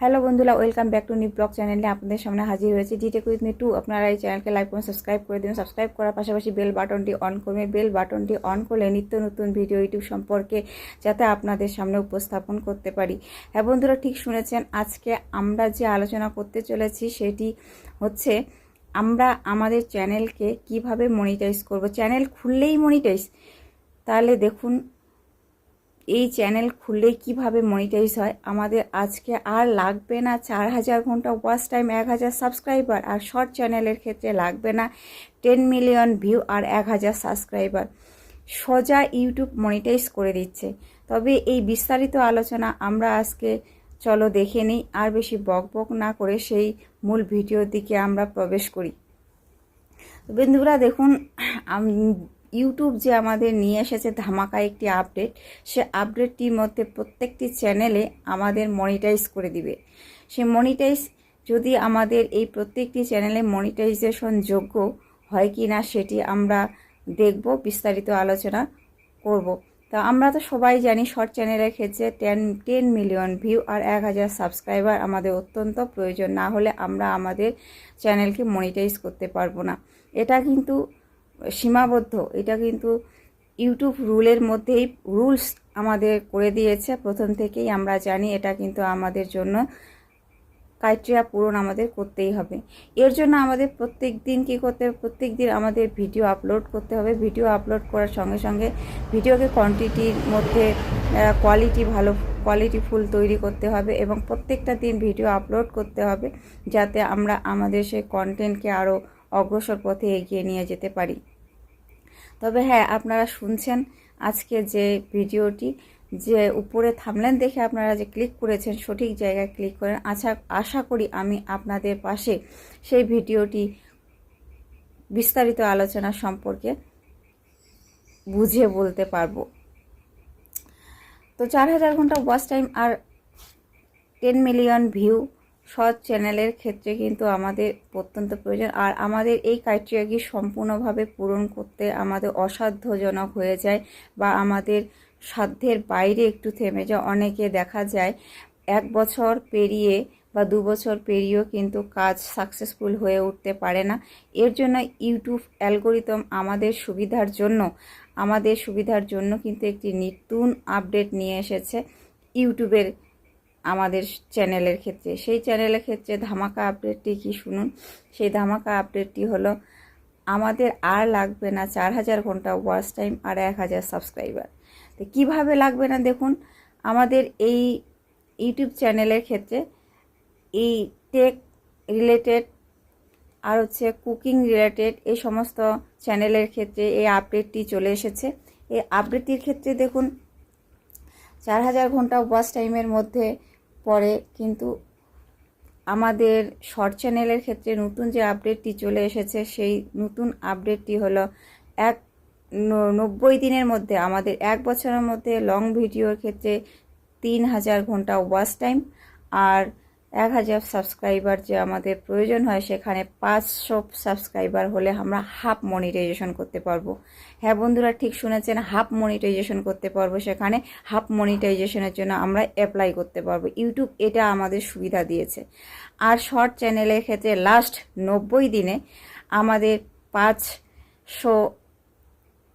Hello বন্ধুরা, welcome back to new blog চ্যানেলে আপনাদের সামনে হাজির হয়েছে ডিটেক উইথ মি 2। আপনারা এই চ্যানেলকে লাইক করুন, সাবস্ক্রাইব করে দিন। সাবস্ক্রাইব করার পাশাপাশি বেল বাটনটি অন করবেন। বেল বাটনটি অন করলে নিত্য নতুন ভিডিও ইউটিউব সম্পর্কে যাতে আপনাদের সামনে উপস্থাপন করতে পারি। হ্যাঁ বন্ধুরা, ঠিক শুনেছেন। আজকে আমরা যে আলোচনা করতে চলেছি সেটি হচ্ছে আমরা আমাদের চ্যানেলকে কিভাবে মনিটাইজ করব। চ্যানেল খুললেই মনিটাইজ? তাহলে দেখুন এই চ্যানেল খুললে কিভাবে মনিটাইজ হয়। আমাদের আজকে আর লাগবে না 4000 ঘন্টা ওয়াচ টাইম, 1000 সাবস্ক্রাইবার। আর শর্ট চ্যানেলের ক্ষেত্রে লাগবে না 10 মিলিয়ন ভিউ আর 1000 সাবস্ক্রাইবার। সোজা ইউটিউব মনিটাইজ করে দিচ্ছে। তবে এই বিস্তারিত আলোচনা আমরা আজকে চলো দেখে নিই। আর বেশি বকবক না করে সেই মূল ভিডিওর দিকে আমরা প্রবেশ করি। বন্ধুরা দেখুন, ইউটিউব যে আমাদের নিয়ে এসেছে ধামাকা একটি আপডেট, সে আপডেটটির মধ্যে প্রত্যেকটি চ্যানেলে আমাদের মনিটাইজ করে দিবে। সে মনিটাইজ যদি আমাদের এই প্রত্যেকটি চ্যানেলে মনিটাইজেশন যোগ্য হয় কি না সেটি আমরা দেখব, বিস্তারিত আলোচনা করব। তো আমরা তো সবাই জানি শর্ট চ্যানেলের ক্ষেত্রে 10 মিলিয়ন ভিউ আর 1000 সাবস্ক্রাইবার আমাদের অত্যন্ত প্রয়োজন। না হলে আমরা আমাদের চ্যানেলকে মনিটাইজ করতে পারবো না। এটা কিন্তু সীমাবদ্ধ, এটা কিন্তু ইউটিউব রুলের মধ্যেই রুলস আমাদের করে দিয়েছে প্রথম থেকেই। আমরা জানি এটা কিন্তু আমাদের জন্য ক্রাইটেরিয়া পূরণ আমাদের করতেই হবে। এর জন্য আমাদের প্রত্যেক দিন কী করতে হবে, প্রত্যেক দিন আমাদের ভিডিও আপলোড করতে হবে। ভিডিও আপলোড করার সঙ্গে সঙ্গে ভিডিওকে কোয়ান্টিটির মধ্যে কোয়ালিটিফুল তৈরি করতে হবে এবং প্রত্যেকটা দিন ভিডিও আপলোড করতে হবে যাতে আমরা আমাদের সেই কন্টেন্টকে আরও অগ্রসর পথে এগিয়ে নিয়ে যেতে পারি। তবে হ্যাঁ, আপনারা শুনছেন আজকে যে ভিডিওটি, যে উপরে থামলেন দেখে আপনারা যে ক্লিক করেছেন, সঠিক জায়গায় ক্লিক করেন। আশা করি আমি আপনাদের পাশে সেই ভিডিওটি বিস্তারিত আলোচনা সম্পর্কে বুঝিয়ে বলতে পারবো। তো 4000 ঘন্টা ওয়াচ টাইম আর 10 মিলিয়ন ভিউ শর্ট চ্যানেলের ক্ষেত্রে কিন্তু আমাদের অত্যন্ত প্রয়োজন। আর আমাদের এই ক্রাইটেরিয়াকে সম্পূর্ণভাবে পূরণ করতে আমাদের অসাধ্যজনক হয়ে যায় বা আমাদের সাধ্যের বাইরে একটু থেমে যায়। অনেকে দেখা যায় 1 বছর পেরিয়ে বা 2 বছর পেরিয়েও কিন্তু কাজ সাকসেসফুল হয়ে উঠতে পারে না। এর জন্য ইউটিউব অ্যালগোরিদম আমাদের সুবিধার জন্য কিন্তু একটি নতুন আপডেট নিয়ে এসেছে ইউটিউবের আমাদের চ্যানেলের ক্ষেত্রে। সেই চ্যানেলের ক্ষেত্রে ধামাকা আপডেটটি কি শুনুন। সেই ধামাকা আপডেটটি হলো আমাদের আর লাগবে না 4000 ঘন্টা ওয়াচ টাইম আর 1000 সাবস্ক্রাইবার। তো কীভাবে লাগবে না দেখুন, আমাদের এই ইউটিউব চ্যানেলের ক্ষেত্রে এই টেক রিলেটেড আর হচ্ছে কুকিং রিলেটেড এই সমস্ত চ্যানেলের ক্ষেত্রে এই আপডেটটি চলে এসেছে। এই আপডেটটির ক্ষেত্রে দেখুন 4000 ঘন্টা ওয়াচ টাইমের মধ্যে পরে কিন্তু আমাদের শর্ট চ্যানেলের ক্ষেত্রে নতুন যে আপডেটটি চলে এসেছে, সেই নতুন আপডেটটি হলো 90 দিনের মধ্যে আমাদের 1 বছরের মধ্যে লং ভিডিওর ক্ষেত্রে 3000 ঘন্টা ওয়াচ টাইম আর 1000 সাবস্ক্রাইবার যে আমাদের প্রয়োজন হয়, সেখানে 500 সাবস্ক্রাইবার হলে আমরা হাফ মনিটাইজেশন করতে পারবো। হ্যাঁ বন্ধুরা, ঠিক শুনেছেন, হাফ মনিটাইজেশন করতে পারবো। সেখানে হাফ মনিটাইজেশনের জন্য আমরা অ্যাপ্লাই করতে পারবো। ইউটিউব এটা আমাদের সুবিধা দিয়েছে। আর শর্ট চ্যানেলের ক্ষেত্রে লাস্ট 90 দিনে আমাদের 500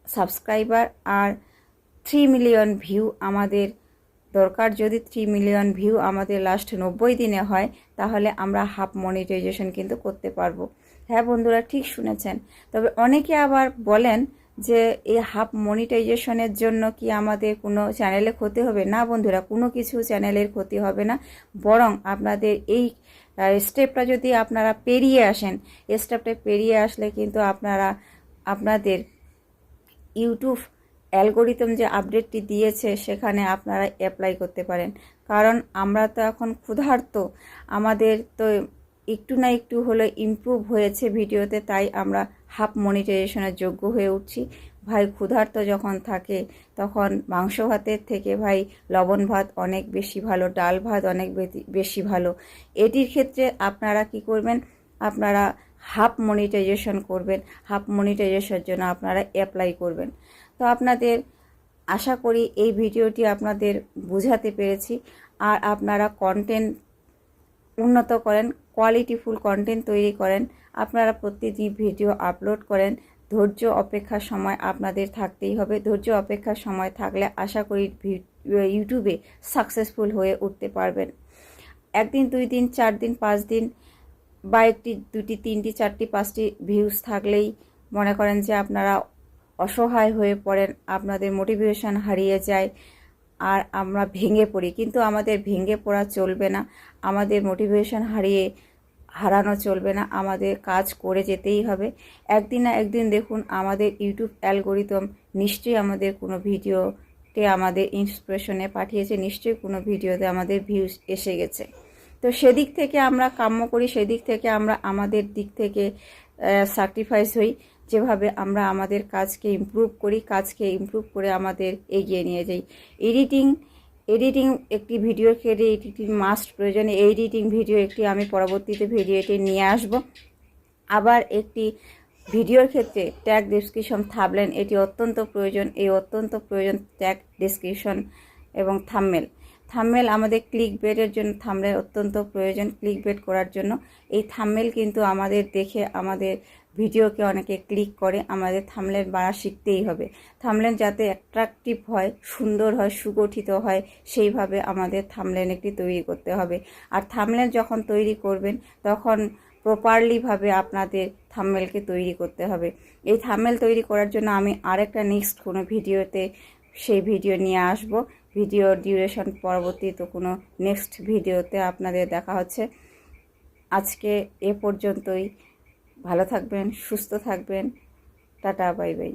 সাবস্ক্রাইবার আর 3 মিলিয়ন ভিউ আমাদের দরকার। যদি 3 মিলিয়ন ভিউ আমাদের লাস্ট 90 দিনে হয় তাহলে আমরা হাফ মনিটাইজেশন কিন্তু করতে পারবো। হ্যাঁ বন্ধুরা, ঠিক শুনেছেন। তবে অনেকে আবার বলেন যে এই হাফ মনিটাইজেশনের জন্য কি আমাদের কোনো চ্যানেলে ক্ষতি হবে? না বন্ধুরা, কোনো কিছু চ্যানেলের ক্ষতি হবে না। বরং আপনাদের এই স্টেপটা যদি আপনারা পেরিয়ে আসেন, স্টেপটা পেরিয়ে আসলে কিন্তু আপনাদের ইউটিউব অ্যালগোরিদম যে আপডেটটি দিয়েছে সেখানে আপনারা অ্যাপ্লাই করতে পারেন। কারণ আমরা তো এখন ক্ষুধার্ত, আমাদের তো একটু না একটু হলে ইমপ্রুভ হয়েছে ভিডিওতে, তাই আমরা হাফ মনিটাইজেশনের যোগ্য হয়ে উঠছি। ভাই ক্ষুধার্ত যখন থাকে তখন মাংস ভাতের থেকে ভাই লবণ ভাত অনেক বেশি ভালো, ডাল ভাত অনেক বেশি ভালো। এটির ক্ষেত্রে আপনারা কি করবেন, আপনারা হাফ মনিটাইজেশন করবেন। হাফ মনিটাইজেশনের জন্য আপনারা অ্যাপ্লাই করবেন। তো আপনাদের আশা করি এই ভিডিওটি আপনাদের বোঝাতে পেরেছি। আর আপনারা কন্টেন্ট উন্নত করেন, কোয়ালিটিফুল কন্টেন্ট তৈরি করেন, আপনারা প্রতিদিন ভিডিও আপলোড করেন। ধৈর্য অপেক্ষার সময় আপনাদের থাকতেই হবে। ধৈর্য অপেক্ষার সময় থাকলে আশা করি ইউটিউবে সাকসেসফুল হয়ে উঠতে পারবেন। একদিন, 2 দিন, 4 দিন, 5 দিন বা 1টি, 2টি, 3টি, 4টি, 5টি ভিউজ থাকলেই মনে করেন যে আপনারা অসহায় হয়ে পড়েন, আপনাদের মোটিভেশন হারিয়ে যায় আর আমরা ভেঙে পড়ি। কিন্তু আমাদের ভেঙে পড়া চলবে না, আমাদের মোটিভেশন হারানো চলবে না, আমাদের কাজ করে যেতেই হবে। একদিন না একদিন দেখুন আমাদের ইউটিউব অ্যালগোরিদম নিশ্চয়ই আমাদের কোনো ভিডিওতে আমাদের ইন্সপিরেশনে পাঠিয়েছে, নিশ্চয়ই কোনো ভিডিওতে আমাদের ভিউজ এসে গেছে। তো সেদিক থেকে আমরা কাম্য করি, সেদিক থেকে আমরা আমাদের দিক থেকে স্যাক্রিফাইস হই, যেভাবে আমরা আমাদের কাজকে ইমপ্রুভ করি, কাজকে ইমপ্রুভ করে আমাদের এগিয়ে নিয়ে যাই। এডিটিং একটি ভিডিওর ক্ষেত্রে এডিটিং মাস্ট প্রয়োজন। এডিটিং ভিডিও একটি আমি পরবর্তীতে ভিডিওটি নিয়ে আসব। আবার একটি ভিডিওর ক্ষেত্রে ট্যাগ ডেসক্রিপশন, থাম্বনেল এটি অত্যন্ত প্রয়োজন। এই অত্যন্ত প্রয়োজন ট্যাগ ডেসক্রিপশন এবং থাম্বনেল আমাদের ক্লিক বেটের জন্য থাম্বনেল অত্যন্ত প্রয়োজন। ক্লিক বেট করার জন্য এই থাম্বনেল কিন্তু আমাদের দেখে আমাদের ভিডিওকে অনেকে ক্লিক করে, আমাদের থাম্বনেল বাড়া শিখতেই হবে। থাম্বনেল যাতে অ্যাট্রাকটিভ হয়, সুন্দর হয়, সুগঠিত হয়, সেইভাবে আমাদের থাম্বনেল একটি তৈরি করতে হবে। আর থাম্বনেল যখন তৈরি করবেন তখন প্রপারলিভাবে আপনাদের থাম্বনেলকে তৈরি করতে হবে। এই থাম্বনেল তৈরি করার জন্য আমি আরেকটা নেক্সট কোনো ভিডিওতে সেই ভিডিও নিয়ে আসব। ভিডিও ডিউরেশন পরবর্তী তো কোনো নেক্সট ভিডিওতে আপনাদের দেখা হচ্ছে। আজকে এ পর্যন্তই। ভালো থাকবেন, সুস্থ থাকবেন। Tata, bye bye.